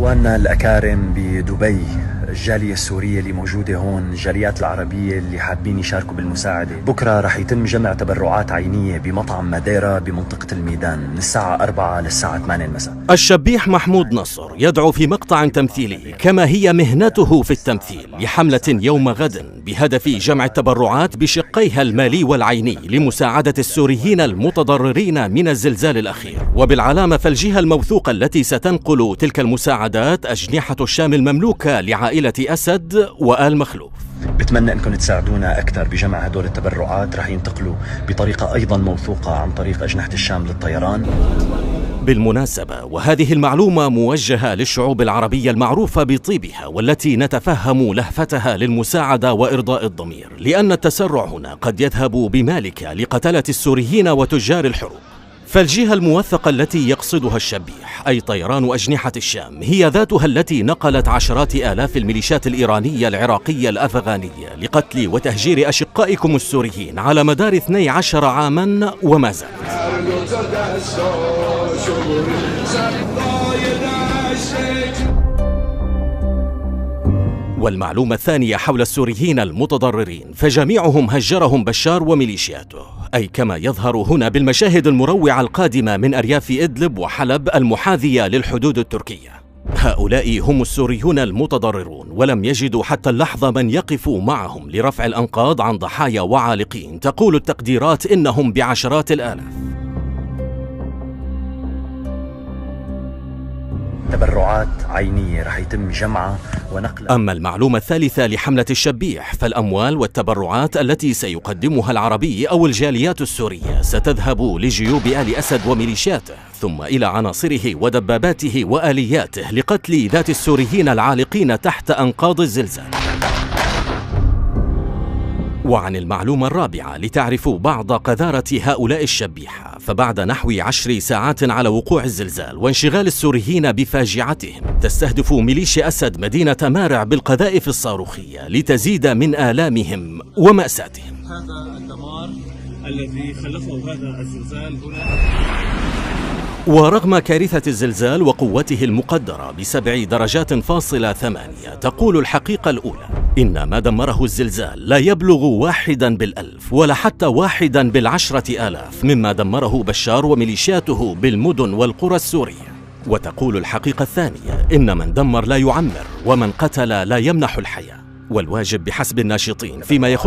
إخواننا الأكارم بدبي، الجالية السورية اللي موجودة هون، الجاليات العربية اللي حابين يشاركوا بالمساعدة، بكرة رح يتم جمع تبرعات عينية بمطعم ماديرا بمنطقة الميدان من الساعة 4 للساعة 8 المساء. الشبيح محمود نصر يدعو في مقطع تمثيلي كما هي مهنته في التمثيل لحملة يوم غد بهدف جمع التبرعات بشقيها المالي والعيني لمساعدة السوريين المتضررين من الزلزال الأخير. وبالعلامة فالجهة الموثوقة التي ستنقل تلك المساعدات أجنحة الشام المملوكة لعائلة أسد وآل مخلوف. بتمنى أنكم تساعدونا أكثر بجمع هدول التبرعات، رح ينتقلوا بطريقة أيضا موثوقة عن طريق أجنحة الشام للطيران. بالمناسبة، وهذه المعلومة موجهة للشعوب العربية المعروفة بطيبها والتي نتفهم لهفتها للمساعدة وإرضاء الضمير، لأن التسرع هنا قد يذهب بمالك لقتلة السوريين وتجار الحروب. فالجهة الموثقة التي يقصدها الشبيح أي طيران أجنحة الشام هي ذاتها التي نقلت عشرات آلاف الميليشيات الإيرانية العراقية الأفغانية لقتل وتهجير أشقائكم السوريين على مدار 12 عاما وما زالت. والمعلومة الثانية حول السوريين المتضررين فجميعهم هجرهم بشار وميليشياته، أي كما يظهر هنا بالمشاهد المروعة القادمة من أرياف إدلب وحلب المحاذية للحدود التركية. هؤلاء هم السوريون المتضررون، ولم يجدوا حتى اللحظة من يقف معهم لرفع الأنقاض عن ضحايا وعالقين تقول التقديرات إنهم بعشرات الآلاف. تبرعات عينية رح يتم جمعها ونقلها. أما المعلومة الثالثة لحملة الشبيح فالأموال والتبرعات التي سيقدمها العربي أو الجاليات السورية ستذهب لجيوب آل أسد وميليشياته، ثم إلى عناصره ودباباته وآلياته لقتل ذات السوريين العالقين تحت أنقاض الزلزال. وعن المعلومة الرابعة لتعرفوا بعض قذارة هؤلاء الشبيحة، فبعد نحو 10 ساعات على وقوع الزلزال وانشغال السوريين بفاجعتهم تستهدف ميليشيا أسد مدينة مارع بالقذائف الصاروخية لتزيد من آلامهم ومأساتهم. هذا الدمار الذي خلفه هذا الزلزال هنا. ورغم كارثة الزلزال وقوته المقدرة ب7 درجات فاصلة 8 تقول الحقيقة الأولى إن ما دمره الزلزال لا يبلغ 1 بالألف ولا حتى 1 بالعشرة آلاف مما دمره بشار وميليشياته بالمدن والقرى السورية. وتقول الحقيقة الثانية إن من دمر لا يعمر ومن قتل لا يمنح الحياة. والواجب بحسب الناشطين فيما يخص